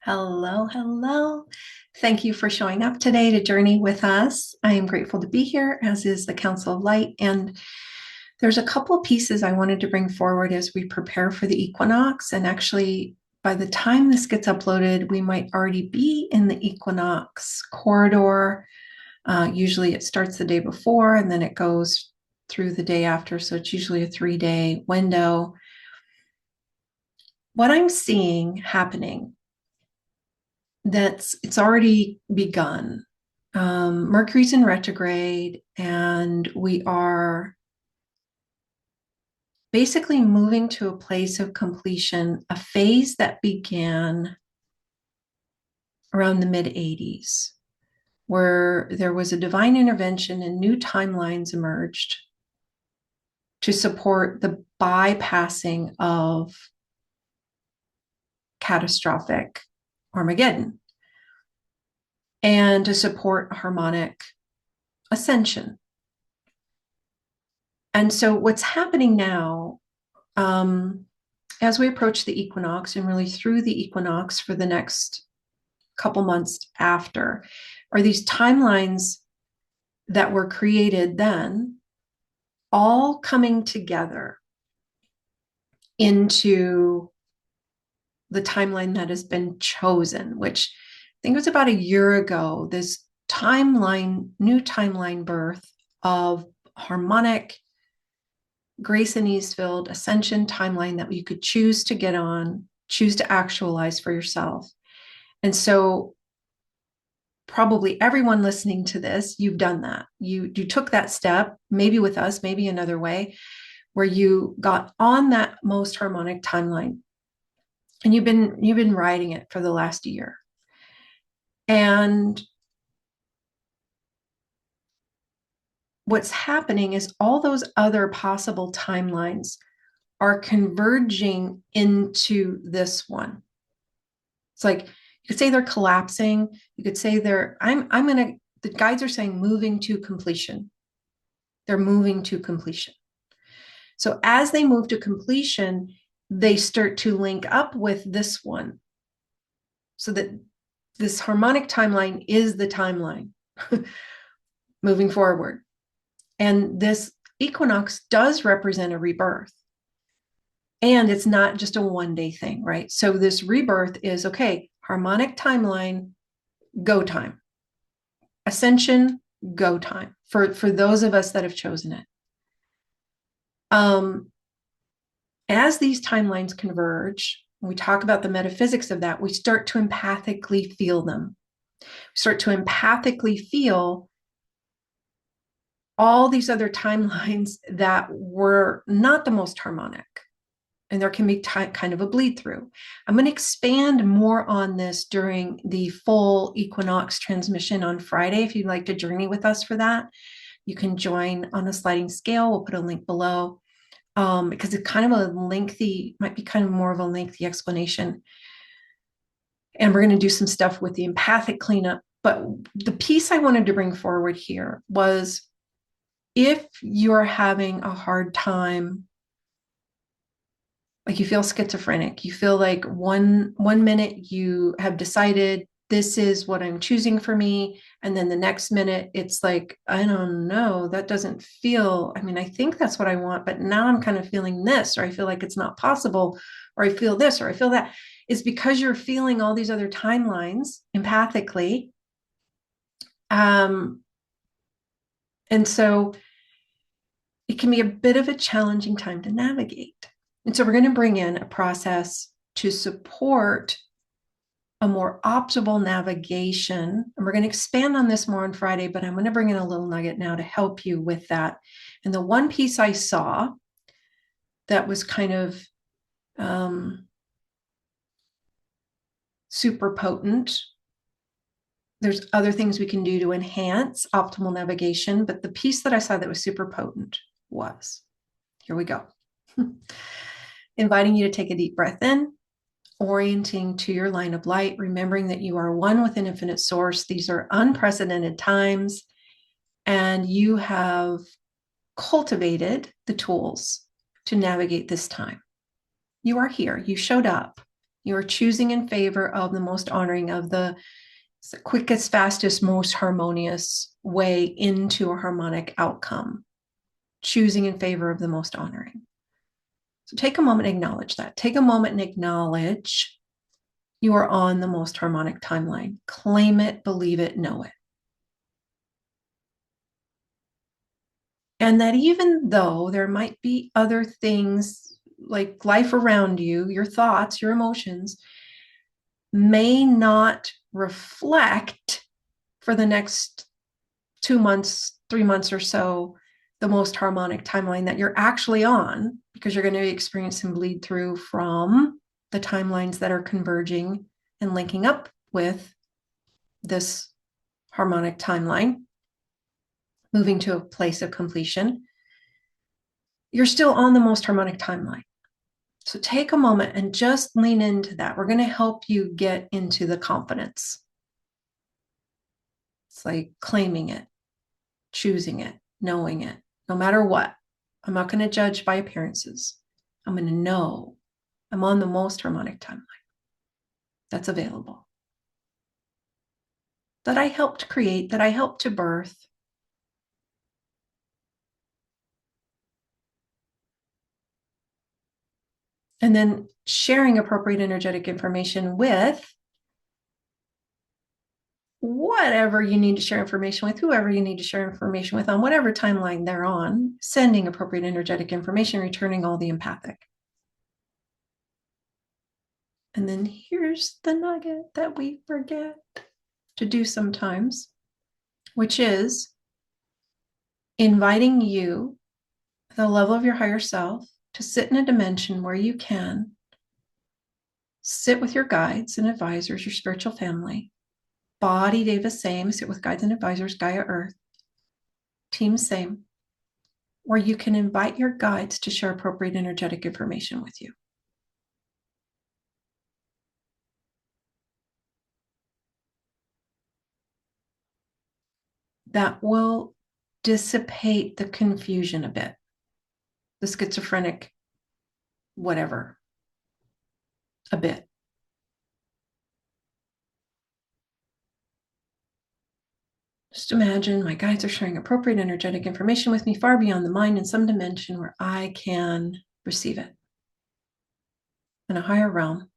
Hello, hello. Thank you for showing up today to journey with us. I am grateful to be here, as is the Council of Light. And there's a couple pieces I wanted to bring forward as we prepare for the equinox. And actually, by the time this gets uploaded, we might already be in the equinox corridor. Usually it starts the day before and then it goes through the day after. So it's usually a 3-day window. What I'm seeing happening, it's already begun. Mercury's in retrograde, and we are basically moving to a place of completion, a phase that began around the mid 80s, where there was a divine intervention and new timelines emerged to support the bypassing of catastrophic Armageddon and to support harmonic ascension. And so what's happening now, as we approach the equinox and really through the equinox for the next couple months after, are these timelines that were created then all coming together into the timeline that has been chosen, which I think it was about a year ago, this timeline, new timeline birth of harmonic grace and ease filled ascension timeline that you could choose to get on, choose to actualize for yourself. And so probably everyone listening to this, you've done that. You took that step, maybe with us, maybe another way, where you got on that most harmonic timeline. And you've been riding it for the last year. And what's happening is all those other possible timelines are converging into this one. It's like you could say they're collapsing. You could say the guides are saying moving to completion. They're moving to completion. So as they move to completion, they start to link up with this one. So that this harmonic timeline is the timeline moving forward. And this equinox does represent a rebirth. And it's not just a one-day thing, right? So this rebirth is, okay, harmonic timeline, go time. Ascension, go time for those of us that have chosen it. As these timelines converge, when we talk about the metaphysics of that, we start to empathically feel them. We start to empathically feel all these other timelines that were not the most harmonic. And there can be kind of a bleed through. I'm going to expand more on this during the full equinox transmission on Friday. If you'd like to journey with us for that, you can join on a sliding scale. We'll put a link below because it's kind of a lengthy, might be kind of more of a lengthy explanation. And we're going to do some stuff with the empathic cleanup. But the piece I wanted to bring forward here was if you're having a hard time, like you feel schizophrenic, you feel like one minute you have decided this is what I'm choosing for me, and then the next minute it's like, I don't know, that doesn't feel, I mean, I think that's what I want, but now I'm kind of feeling this, or I feel like it's not possible, or I feel this, or I feel that. It's because you're feeling all these other timelines empathically. And so it can be a bit of a challenging time to navigate. And so we're going to bring in a process to support a more optimal navigation. And we're going to expand on this more on Friday, but I'm going to bring in a little nugget now to help you with that. And the one piece I saw that was kind of super potent, there's other things we can do to enhance optimal navigation, but the piece that I saw that was super potent was, here we go. Inviting you to take a deep breath in, orienting to your line of light, remembering that you are one with an infinite source. These are unprecedented times, and you have cultivated the tools to navigate this time. You are here. You showed up. You are choosing in favor of the most honoring, of the quickest, fastest, most harmonious way into a harmonic outcome. Choosing in favor of the most honoring. So take a moment and acknowledge that. Take a moment and acknowledge you are on the most harmonic timeline. Claim it, believe it, know it. And that even though there might be other things like life around you, your thoughts, your emotions may not reflect for the next 2 months, 3 months or so, the most harmonic timeline that you're actually on, because you're going to be experiencing bleed through from the timelines that are converging and linking up with this harmonic timeline, moving to a place of completion. You're still on the most harmonic timeline. So take a moment and just lean into that. We're going to help you get into the confidence. It's like claiming it, choosing it, knowing it, no matter what. I'm not going to judge by appearances. I'm going to know I'm on the most harmonic timeline that's available, that I helped create, that I helped to birth. And then sharing appropriate energetic information with whatever you need to share information with, whoever you need to share information with, on whatever timeline they're on, sending appropriate energetic information, returning all the empathic. And then here's the nugget that we forget to do sometimes, which is inviting you, at the level of your higher self, to sit in a dimension where you can sit with your guides and advisors, your spiritual family. Body, Deva, same. Sit with guides and advisors, Gaia, Earth. Team, same. Where you can invite your guides to share appropriate energetic information with you. That will dissipate the confusion a bit, the schizophrenic, whatever, a bit. Just imagine my guides are sharing appropriate energetic information with me far beyond the mind in some dimension where I can receive it in a higher realm.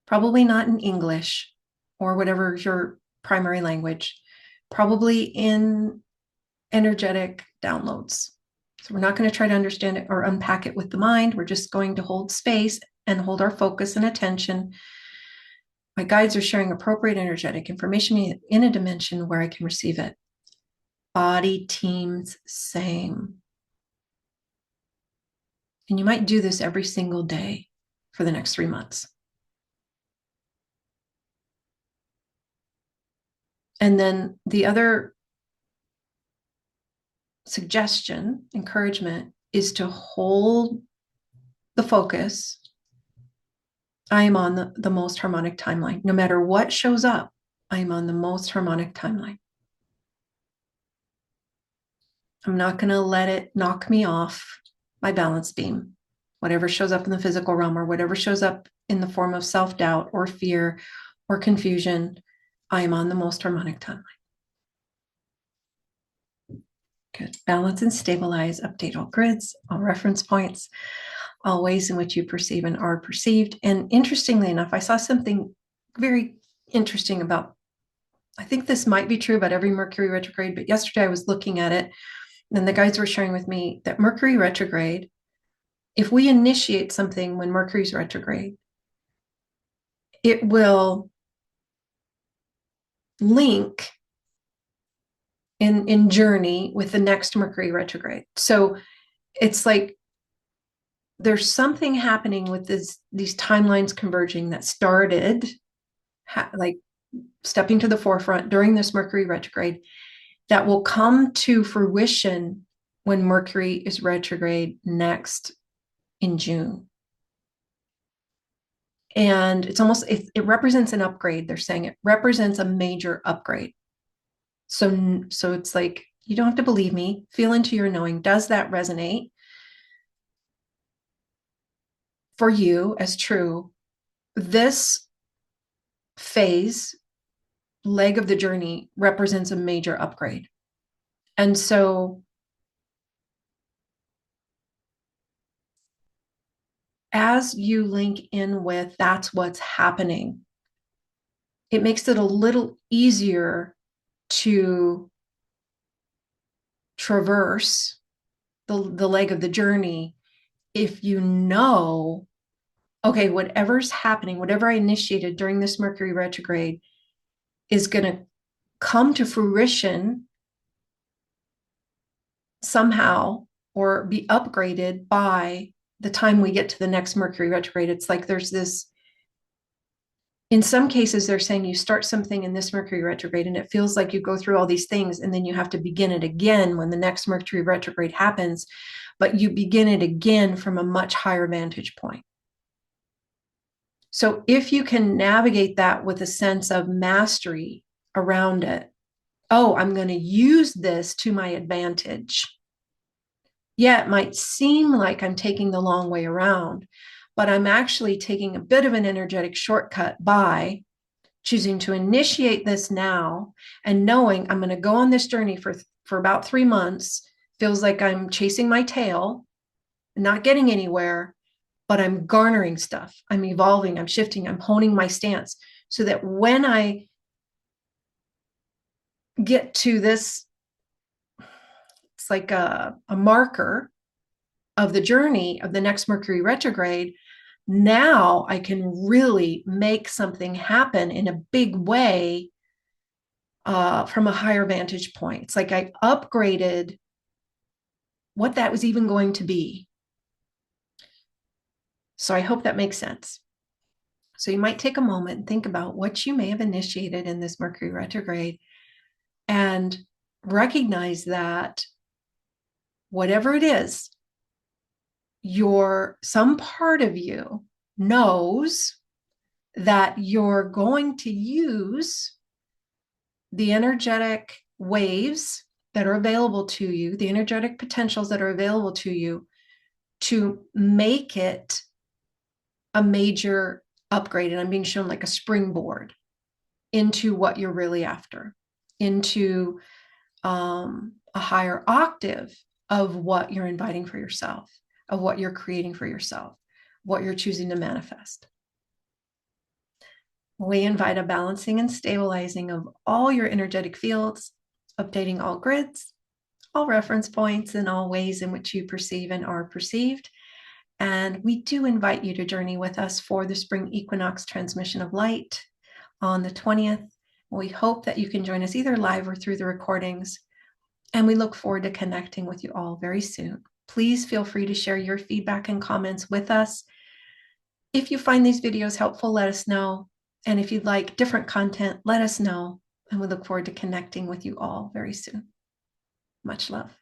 Probably not in English or whatever your primary language, probably in energetic downloads. So we're not going to try to understand it or unpack it with the mind. We're just going to hold space and hold our focus and attention. My guides are sharing appropriate energetic information in a dimension where I can receive it. Body, teams, same. And you might do this every single day for the next 3 months. And then the other suggestion, encouragement, is to hold the focus. I am on the most harmonic timeline. No matter what shows up, I am on the most harmonic timeline. I'm not going to let it knock me off my balance beam. Whatever shows up in the physical realm or whatever shows up in the form of self-doubt or fear or confusion, I am on the most harmonic timeline. Good. Balance and stabilize, update all grids, all reference points, all ways in which you perceive and are perceived. And interestingly enough, I saw something very interesting about, I think this might be true about every Mercury retrograde, but yesterday I was looking at it and the guides were sharing with me that Mercury retrograde, if we initiate something when Mercury's retrograde, it will link in journey with the next Mercury retrograde. So it's like there's something happening with these timelines converging that started like stepping to the forefront during this Mercury retrograde that will come to fruition when Mercury is retrograde next in June. And it's almost, it represents an upgrade. They're saying it represents a major upgrade. So it's like, you don't have to believe me, feel into your knowing. Does that resonate? for you as true, this phase, leg of the journey, represents a major upgrade. And so as you link in with that's what's happening, it makes it a little easier to traverse the leg of the journey if you know, okay, whatever's happening, whatever I initiated during this Mercury retrograde is going to come to fruition somehow or be upgraded by the time we get to the next Mercury retrograde. It's like there's this, in some cases, they're saying you start something in this Mercury retrograde and it feels like you go through all these things and then you have to begin it again when the next Mercury retrograde happens, but you begin it again from a much higher vantage point. So if you can navigate that with a sense of mastery around it, oh, I'm going to use this to my advantage. Yeah, it might seem like I'm taking the long way around, but I'm actually taking a bit of an energetic shortcut by choosing to initiate this now and knowing I'm going to go on this journey for about 3 months. Feels like I'm chasing my tail, not getting anywhere, but I'm garnering stuff. I'm evolving, I'm shifting, I'm honing my stance so that when I get to this, it's like a marker of the journey of the next Mercury retrograde. Now I can really make something happen in a big way from a higher vantage point. It's like I upgraded what that was even going to be. So I hope that makes sense. So you might take a moment and think about what you may have initiated in this Mercury retrograde and recognize that whatever it is, some part of you knows that you're going to use the energetic waves that are available to you, the energetic potentials that are available to you to make it a major upgrade. And I'm being shown like a springboard into what you're really after, into a higher octave of what you're inviting for yourself, of what you're creating for yourself, what you're choosing to manifest. We invite a balancing and stabilizing of all your energetic fields, updating all grids, all reference points, and all ways in which you perceive and are perceived. And we do invite you to journey with us for the spring equinox transmission of light on the 20th. We hope that you can join us either live or through the recordings. And we look forward to connecting with you all very soon. Please feel free to share your feedback and comments with us. If you find these videos helpful, let us know. And if you'd like different content, let us know. And we look forward to connecting with you all very soon. Much love.